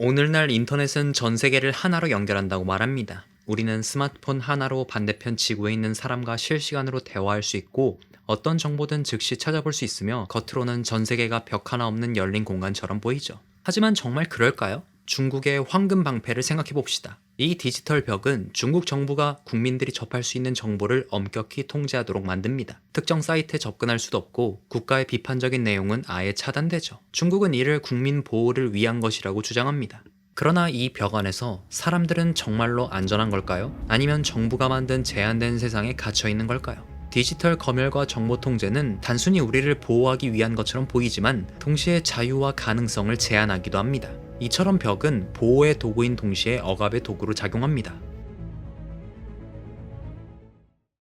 오늘날 인터넷은 전 세계를 하나로 연결한다고 말합니다. 우리는 스마트폰 하나로 반대편 지구에 있는 사람과 실시간으로 대화할 수 있고 어떤 정보든 즉시 찾아볼 수 있으며 겉으로는 전 세계가 벽 하나 없는 열린 공간처럼 보이죠. 하지만 정말 그럴까요? 중국의 황금 방패를 생각해 봅시다. 이 디지털 벽은 중국 정부가 국민들이 접할 수 있는 정보를 엄격히 통제하도록 만듭니다. 특정 사이트에 접근할 수도 없고 국가의 비판적인 내용은 아예 차단되죠. 중국은 이를 국민 보호를 위한 것이라고 주장합니다. 그러나 이 벽 안에서 사람들은 정말로 안전한 걸까요? 아니면 정부가 만든 제한된 세상에 갇혀 있는 걸까요? 디지털 검열과 정보 통제는 단순히 우리를 보호하기 위한 것처럼 보이지만 동시에 자유와 가능성을 제한하기도 합니다. 이처럼 벽은 보호의 도구인 동시에 억압의 도구로 작용합니다.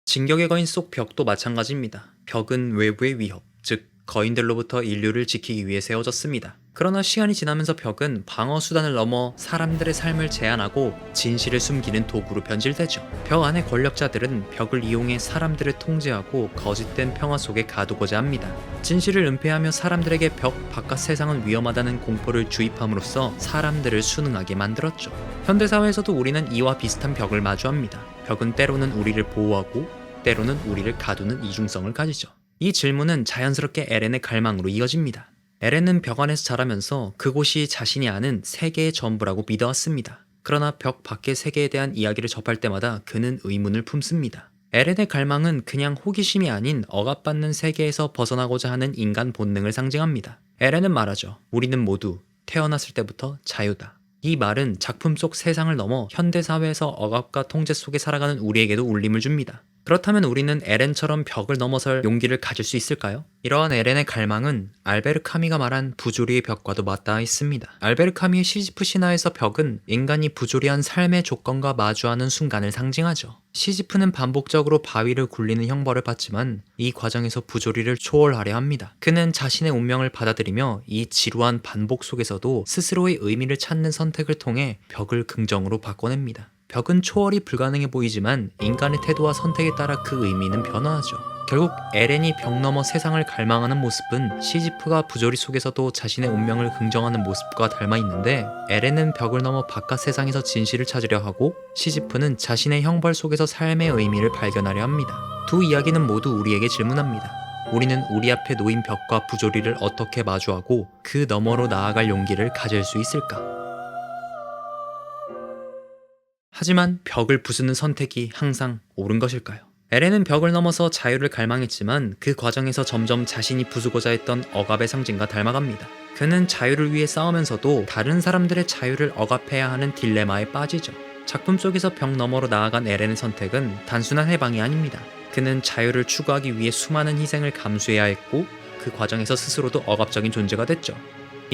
진격의 거인 속 벽도 마찬가지입니다. 벽은 외부의 위협, 즉 거인들로부터 인류를 지키기 위해 세워졌습니다. 그러나 시간이 지나면서 벽은 방어 수단을 넘어 사람들의 삶을 제한하고 진실을 숨기는 도구로 변질되죠. 벽 안의 권력자들은 벽을 이용해 사람들을 통제하고 거짓된 평화 속에 가두고자 합니다. 진실을 은폐하며 사람들에게 벽 바깥 세상은 위험하다는 공포를 주입함으로써 사람들을 순응하게 만들었죠. 현대사회에서도 우리는 이와 비슷한 벽을 마주합니다. 벽은 때로는 우리를 보호하고 때로는 우리를 가두는 이중성을 가지죠. 이 질문은 자연스럽게 에렌의 갈망으로 이어집니다. 에렌은 벽 안에서 자라면서 그곳이 자신이 아는 세계의 전부라고 믿어왔습니다. 그러나 벽 밖의 세계에 대한 이야기를 접할 때마다 그는 의문을 품습니다. 에렌의 갈망은 그냥 호기심이 아닌 억압받는 세계에서 벗어나고자 하는 인간 본능을 상징합니다. 에렌은 말하죠. 우리는 모두 태어났을 때부터 자유다. 이 말은 작품 속 세상을 넘어 현대사회에서 억압과 통제 속에 살아가는 우리에게도 울림을 줍니다. 그렇다면 우리는 에렌처럼 벽을 넘어설 용기를 가질 수 있을까요? 이러한 에렌의 갈망은 알베르 카미가 말한 부조리의 벽과도 맞닿아 있습니다. 알베르 카미의 시지프 신화에서 벽은 인간이 부조리한 삶의 조건과 마주하는 순간을 상징하죠. 시지프는 반복적으로 바위를 굴리는 형벌을 받지만 이 과정에서 부조리를 초월하려 합니다. 그는 자신의 운명을 받아들이며 이 지루한 반복 속에서도 스스로의 의미를 찾는 선택을 통해 벽을 긍정으로 바꿔냅니다. 벽은 초월이 불가능해 보이지만 인간의 태도와 선택에 따라 그 의미는 변화하죠. 결국 에렌이 벽 너머 세상을 갈망하는 모습은 시지프가 부조리 속에서도 자신의 운명을 긍정하는 모습과 닮아 있는데 에렌은 벽을 넘어 바깥 세상에서 진실을 찾으려 하고 시지프는 자신의 형벌 속에서 삶의 의미를 발견하려 합니다. 두 이야기는 모두 우리에게 질문합니다. 우리는 우리 앞에 놓인 벽과 부조리를 어떻게 마주하고 그 너머로 나아갈 용기를 가질 수 있을까? 하지만 벽을 부수는 선택이 항상 옳은 것일까요? 에렌은 벽을 넘어서 자유를 갈망했지만 그 과정에서 점점 자신이 부수고자 했던 억압의 상징과 닮아갑니다. 그는 자유를 위해 싸우면서도 다른 사람들의 자유를 억압해야 하는 딜레마에 빠지죠. 작품 속에서 벽 너머로 나아간 에렌의 선택은 단순한 해방이 아닙니다. 그는 자유를 추구하기 위해 수많은 희생을 감수해야 했고 그 과정에서 스스로도 억압적인 존재가 됐죠.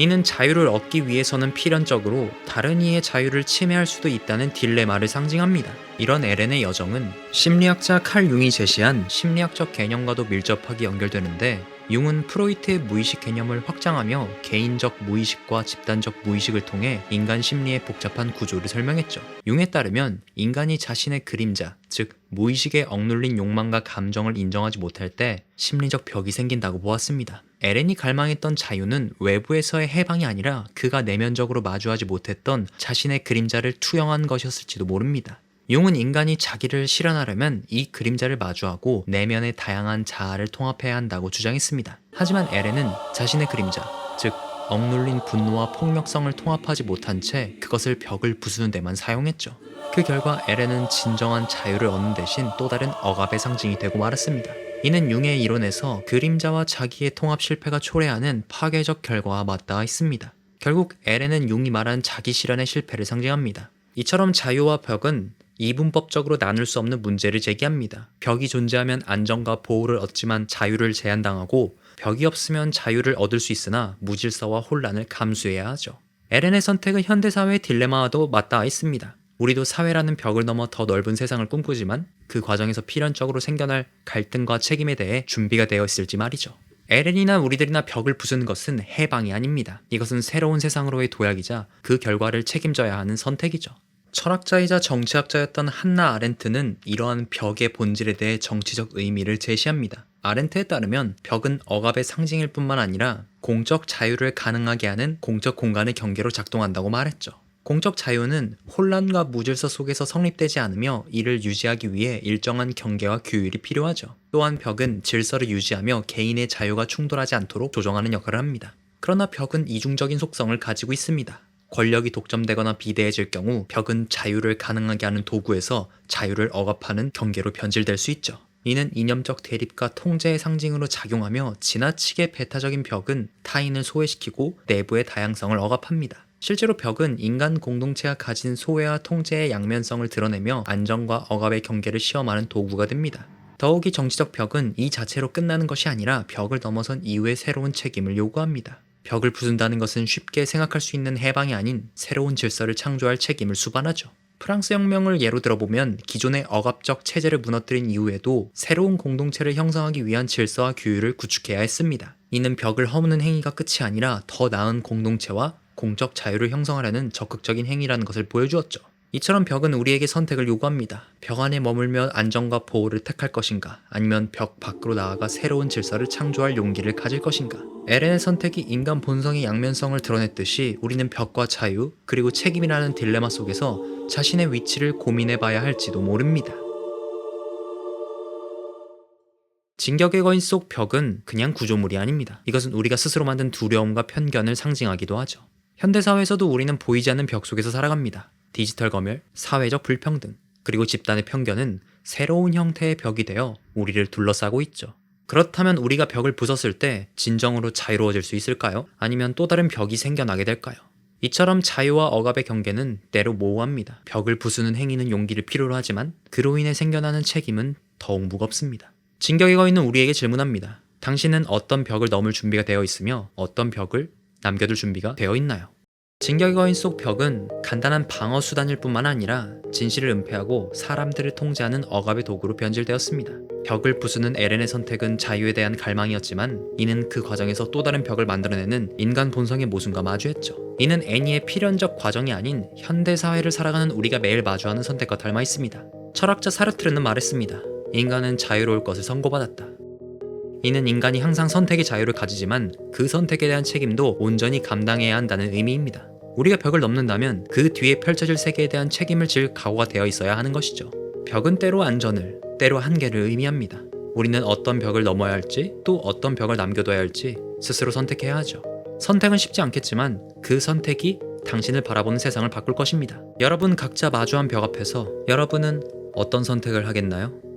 이는 자유를 얻기 위해서는 필연적으로 다른 이의 자유를 침해할 수도 있다는 딜레마를 상징합니다. 이런 에렌의 여정은 심리학자 칼 융이 제시한 심리학적 개념과도 밀접하게 연결되는데 융은 프로이트의 무의식 개념을 확장하며 개인적 무의식과 집단적 무의식을 통해 인간 심리의 복잡한 구조를 설명했죠. 융에 따르면 인간이 자신의 그림자, 즉 무의식에 억눌린 욕망과 감정을 인정하지 못할 때 심리적 벽이 생긴다고 보았습니다. 에렌이 갈망했던 자유는 외부에서의 해방이 아니라 그가 내면적으로 마주하지 못했던 자신의 그림자를 투영한 것이었을지도 모릅니다. 융은 인간이 자기를 실현하려면 이 그림자를 마주하고 내면의 다양한 자아를 통합해야 한다고 주장했습니다. 하지만 에렌은 자신의 그림자, 즉 억눌린 분노와 폭력성을 통합하지 못한 채 그것을 벽을 부수는 데만 사용했죠. 그 결과 에렌은 진정한 자유를 얻는 대신 또 다른 억압의 상징이 되고 말았습니다. 이는 융의 이론에서 그림자와 자기의 통합 실패가 초래하는 파괴적 결과와 맞닿아 있습니다. 결국 에렌은 융이 말한 자기 실현의 실패를 상징합니다. 이처럼 자유와 벽은 이분법적으로 나눌 수 없는 문제를 제기합니다. 벽이 존재하면 안정과 보호를 얻지만 자유를 제한당하고 벽이 없으면 자유를 얻을 수 있으나 무질서와 혼란을 감수해야 하죠. 에렌의 선택은 현대사회의 딜레마와도 맞닿아 있습니다. 우리도 사회라는 벽을 넘어 더 넓은 세상을 꿈꾸지만 그 과정에서 필연적으로 생겨날 갈등과 책임에 대해 준비가 되어 있을지 말이죠. 에렌이나 우리들이나 벽을 부수는 것은 해방이 아닙니다. 이것은 새로운 세상으로의 도약이자 그 결과를 책임져야 하는 선택이죠. 철학자이자 정치학자였던 한나 아렌트는 이러한 벽의 본질에 대해 정치적 의미를 제시합니다. 아렌트에 따르면 벽은 억압의 상징일 뿐만 아니라 공적 자유를 가능하게 하는 공적 공간의 경계로 작동한다고 말했죠. 공적 자유는 혼란과 무질서 속에서 성립되지 않으며 이를 유지하기 위해 일정한 경계와 규율이 필요하죠. 또한 벽은 질서를 유지하며 개인의 자유가 충돌하지 않도록 조정하는 역할을 합니다. 그러나 벽은 이중적인 속성을 가지고 있습니다. 권력이 독점되거나 비대해질 경우 벽은 자유를 가능하게 하는 도구에서 자유를 억압하는 경계로 변질될 수 있죠. 이는 이념적 대립과 통제의 상징으로 작용하며 지나치게 배타적인 벽은 타인을 소외시키고 내부의 다양성을 억압합니다. 실제로 벽은 인간 공동체가 가진 소외와 통제의 양면성을 드러내며 안정과 억압의 경계를 시험하는 도구가 됩니다. 더욱이 정치적 벽은 이 자체로 끝나는 것이 아니라 벽을 넘어선 이후의 새로운 책임을 요구합니다. 벽을 부순다는 것은 쉽게 생각할 수 있는 해방이 아닌 새로운 질서를 창조할 책임을 수반하죠. 프랑스 혁명을 예로 들어보면 기존의 억압적 체제를 무너뜨린 이후에도 새로운 공동체를 형성하기 위한 질서와 규율을 구축해야 했습니다. 이는 벽을 허무는 행위가 끝이 아니라 더 나은 공동체와 공적 자유를 형성하려는 적극적인 행위라는 것을 보여주었죠. 이처럼 벽은 우리에게 선택을 요구합니다. 벽 안에 머물며 안정과 보호를 택할 것인가, 아니면 벽 밖으로 나아가 새로운 질서를 창조할 용기를 가질 것인가. 에렌의 선택이 인간 본성의 양면성을 드러냈듯이 우리는 벽과 자유, 그리고 책임이라는 딜레마 속에서 자신의 위치를 고민해봐야 할지도 모릅니다. 진격의 거인 속 벽은 그냥 구조물이 아닙니다. 이것은 우리가 스스로 만든 두려움과 편견을 상징하기도 하죠. 현대사회에서도 우리는 보이지 않는 벽 속에서 살아갑니다. 디지털 검열, 사회적 불평등, 그리고 집단의 편견은 새로운 형태의 벽이 되어 우리를 둘러싸고 있죠. 그렇다면 우리가 벽을 부쉈을 때 진정으로 자유로워질 수 있을까요? 아니면 또 다른 벽이 생겨나게 될까요? 이처럼 자유와 억압의 경계는 때로 모호합니다. 벽을 부수는 행위는 용기를 필요로 하지만 그로 인해 생겨나는 책임은 더욱 무겁습니다. 진격의 거인은 우리에게 질문합니다. 당신은 어떤 벽을 넘을 준비가 되어 있으며 어떤 벽을 남겨둘 준비가 되어 있나요? 진격의 거인 속 벽은 간단한 방어 수단일 뿐만 아니라 진실을 은폐하고 사람들을 통제하는 억압의 도구로 변질되었습니다. 벽을 부수는 에렌의 선택은 자유에 대한 갈망이었지만 이는 그 과정에서 또 다른 벽을 만들어내는 인간 본성의 모순과 마주했죠. 이는 애니의 필연적 과정이 아닌 현대사회를 살아가는 우리가 매일 마주하는 선택과 닮아 있습니다. 철학자 사르트르는 말했습니다. 인간은 자유로울 것을 선고받았다. 이는 인간이 항상 선택의 자유를 가지지만 그 선택에 대한 책임도 온전히 감당해야 한다는 의미입니다. 우리가 벽을 넘는다면 그 뒤에 펼쳐질 세계에 대한 책임을 질 각오가 되어 있어야 하는 것이죠. 벽은 때로 안전을, 때로 한계를 의미합니다. 우리는 어떤 벽을 넘어야 할지, 또 어떤 벽을 남겨둬야 할지 스스로 선택해야 하죠. 선택은 쉽지 않겠지만 그 선택이 당신을 바라보는 세상을 바꿀 것입니다. 여러분 각자 마주한 벽 앞에서 여러분은 어떤 선택을 하겠나요?